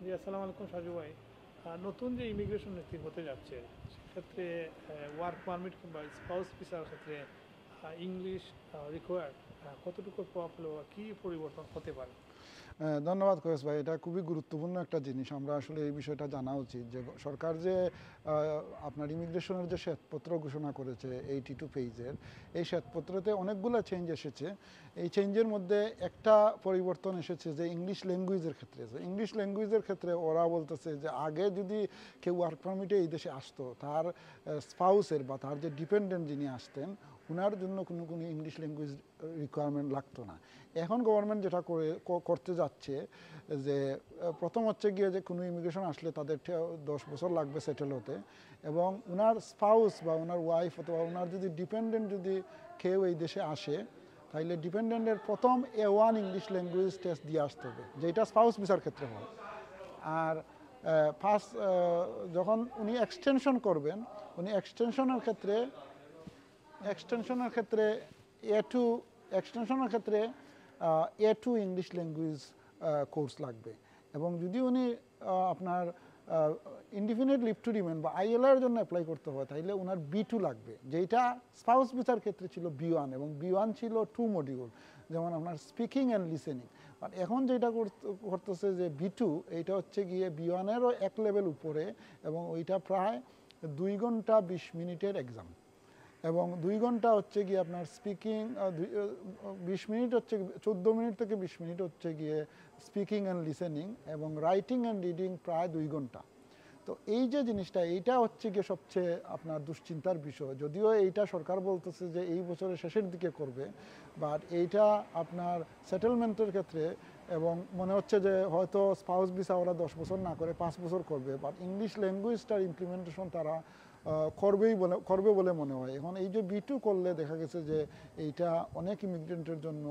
জি, আসসালামু আলাইকুম সাজু ভাই। নতুন যে ইমিগ্রেশন নীতি হতে যাচ্ছে সেক্ষেত্রে ওয়ার্ক পারমিট কিংবা স্পাউস ভিসার ক্ষেত্রে ইংলিশ রিকোয়ার্ড কতটুকু প্রভাব ফেলবে বা কী পরিবর্তন হতে পারে? ধন্যবাদ কয়েস ভাই, এটা খুবই গুরুত্বপূর্ণ একটা জিনিস। আমরা আসলে এই বিষয়টা জানা উচিত যে সরকার যে আপনার ইমিগ্রেশনের যে শ্বেতপত্র ঘোষণা করেছে 82 পেজের, এই শ্বেতপত্রতে অনেকগুলো চেঞ্জ এসেছে। এই চেঞ্জের মধ্যে একটা পরিবর্তন এসেছে যে ইংলিশ ল্যাঙ্গুয়েজের ক্ষেত্রে। ইংলিশ ল্যাঙ্গুয়েজের ক্ষেত্রে ওরা বলতেছে যে আগে যদি কেউ ওয়ার্ক পারমিটে এই দেশে আসতো, তার স্পাউসের বা তার যে ডিপেন্ডেন্ট যিনি আসতেন ওনার জন্য কোনো ইংলিশ ল্যাঙ্গুয়েজ রিকোয়ারমেন্ট লাগতো না। এখন গভর্নমেন্ট যেটা করতে যাচ্ছে যে প্রথম হচ্ছে গিয়ে যে কোনো ইমিগ্রেশন আসলে তাদের 10 বছর লাগবে সেটেল হতে, এবং ওনার স্পাউস বা ওনার ওয়াইফ অথবা ওনার যদি ডিপেন্ডেন্ট যদি কেউ এই দেশে আসে, তাহলে ডিপেন্ডেন্টের প্রথম A1 ইংলিশ ল্যাঙ্গুয়েজ টেস্ট দিয়ে আসতে হবে, যেটা স্পাউস ভিসার ক্ষেত্রে হয়। আর ফার্স্ট যখন উনি এক্সটেনশন করবেন, উনি এক্সটেনশনের ক্ষেত্রে A2 এক্সটেনশনের ক্ষেত্রে A2 ইংলিশ ল্যাঙ্গুয়েজ কোর্স লাগবে। এবং যদি উনি আপনার ইনডিফিনিট লিভ টু রিমেন বা ILR জন্য অ্যাপ্লাই করতে হয়, তাহলে ওনার B2 লাগবে, যেটা স্পাউস ভিসার ক্ষেত্রে ছিল B1, এবং B1 ছিল 2 মডিউল, যেমন আপনার স্পিকিং অ্যান্ড লিসেনিং। আর এখন যেটা করতেছে যে B2, এইটা হচ্ছে গিয়ে B1-এরও এক লেভেল উপরে, এবং ওইটা প্রায় 2 ঘন্টা 20 মিনিটের এক্সাম। এবং 2 ঘন্টা হচ্ছে গিয়ে আপনার স্পিকিং, 20 মিনিট হচ্ছে 14 মিনিট থেকে 20 মিনিট হচ্ছে গিয়ে স্পিকিং অ্যান্ড লিসেনিং, এবং রাইটিং অ্যান্ড রিডিং প্রায় 2 ঘন্টা। তো এই যে জিনিসটা, এইটা হচ্ছে গিয়ে সবচেয়ে আপনার দুশ্চিন্তার বিষয়। যদিও এইটা সরকার বলতেছে যে এই বছরের শেষের দিকে করবে, বাট এইটা আপনার সেটেলমেন্টের ক্ষেত্রে, এবং মনে হচ্ছে যে হয়তো স্পাউস ভিসা ওরা 10 বছর না করে 5 বছর করবে, বাট ইংলিশ ল্যাঙ্গুয়েজটার ইমপ্লিমেন্টেশন তারা করবে বলে মনে হয়। এখন এই যে B2 করলে দেখা গেছে যে এইটা অনেক ইমিগ্রেন্টের জন্য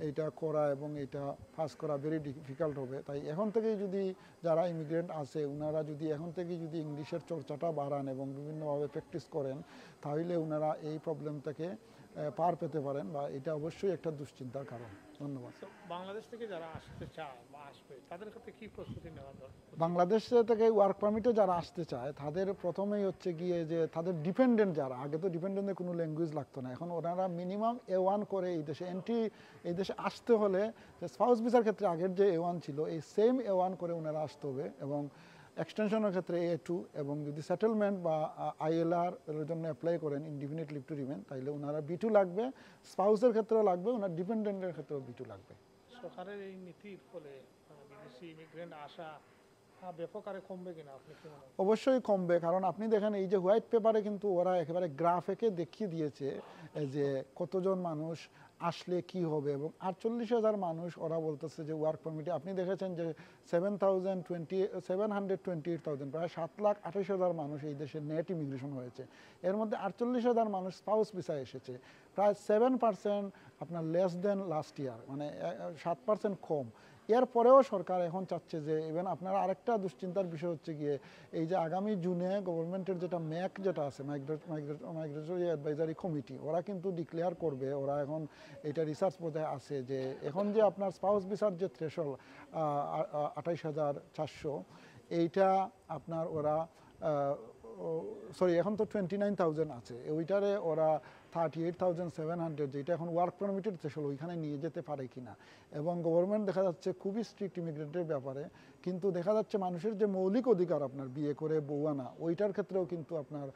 এইটা করা এবং এইটা পাস করা ভেরি ডিফিকাল্ট হবে। তাই এখন থেকেই যদি যারা ইমিগ্রেন্ট আছে ওনারা যদি এখন থেকেই যদি ইংলিশের চর্চাটা বাড়ান এবং বিভিন্নভাবে প্র্যাকটিস করেন, তাহলে ওনারা এই প্রবলেম থেকে পার পেতে পারেন, বা এটা অবশ্যই একটা দুশ্চিন্তার কারণ। ধন্যবাদ। তো বাংলাদেশ থেকে যারা আসতে চায় বা আসবে তাদের ক্ষেত্রে কী প্রস্তুতি নেওয়া উচিত? বাংলাদেশ থেকে ওয়ার্ক পারমিটে যারা আসতে চায়, তাদের প্রথমেই হচ্ছে গিয়ে যে তাদের ডিপেন্ডেন্ট যারা, আগে তো ডিপেন্ডেন্টের কোনো ল্যাঙ্গুয়েজ লাগতো না, এখন ওনারা মিনিমাম A1 করে এই দেশে আসতে হলে, যে স্পাউস ভিসার ক্ষেত্রে আগের যে A1 ছিল, এই সেম A1 করে ওনারা আসতে হবে। এবং এক্সটেনশনের ক্ষেত্রে A2, এবং যদি সেটেলমেন্ট বা ILR এর জন্য অ্যাপ্লাই করেন, ইনডিফিনিট লিভ টু রিমেন, তাহলে ওনারা B2 লাগবে। স্পাউসের ক্ষেত্রেও লাগবে, ওনার ডিপেন্ডেন্টের ক্ষেত্রেও B2 লাগবে। সরকারের এই নীতির ফলে বিদেশি ইমিগ্রেন্ট আসা ব্যাপক আরে কমবে কিনা আপনি কি মনে করেন? অবশ্যই কমবে, কারণ আপনি দেখেন এই যে হোয়াইট পেপারে কিন্তু ওরা একেবারে গ্রাফ এঁকে দেখিয়ে দিয়েছে যে কতজন মানুষ আসলে কি হবে, এবং 48,000 মানুষ ওরা বলতেছে যে ওয়ার্ক পারমিটে। আপনি দেখেছেন যে 728,000, প্রায় 7,28,000 মানুষ এই দেশে নেট ইমিগ্রেশন হয়েছে। এর মধ্যে 48,000 মানুষ স্পাউস ভিসা এসেছে, প্রায় 7% আপনার লেস দেন লাস্ট ইয়ার, মানে 7% কম। এরপরেও সরকার এখন চাচ্ছে যে, ইভেন আপনারা আরেকটা দুশ্চিন্তার বিষয় হচ্ছে গিয়ে এই যে আগামী জুনে গভর্নমেন্টের যেটা ম্যাক যেটা আছে, মাইগ্রেটরি অ্যাডভাইজারি কমিটি, ওরা কিন্তু ডিক্লেয়ার করবে, ওরা এখন এটা রিসার্চ পর্যায়ে আছে, যে এখন যে আপনার স্পাউস ভিসার যে থ্রেশহোল্ড 28,400, এইটা আপনার ওরা সরি, এখন তো 29,000 আছে, ওইটারে ওরা 38,700, যেটা এখন ওয়ার্ক পারমিটের থ্রেশহোল্ড, ওইখানে নিয়ে যেতে পারে কিনা। এবং গভর্নমেন্ট দেখা যাচ্ছে খুবই স্ট্রিক্ট ইমিগ্রেন্টের ব্যাপারে, কিন্তু দেখা যাচ্ছে মানুষের যে মৌলিক অধিকার আপনার বিয়ে করে বউ আনা, ওইটার ক্ষেত্রেও কিন্তু আপনার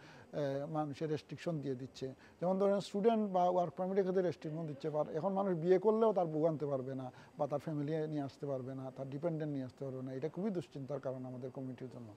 মানুষের রেস্ট্রিকশন দিয়ে দিচ্ছে। যেমন ধরেন স্টুডেন্ট বা ওয়ার্ক পারমিটের ক্ষেত্রে রেস্ট্রিকশন দিচ্ছে, এখন মানুষ বিয়ে করলেও তার বউ আনতে পারবে না, বা তার ফ্যামিলি নিয়ে আসতে পারবে না, তার ডিপেন্ডেন্ট নিয়ে আসতে পারবে না। এটা খুবই দুশ্চিন্তার কারণ আমাদের কমিটির জন্য।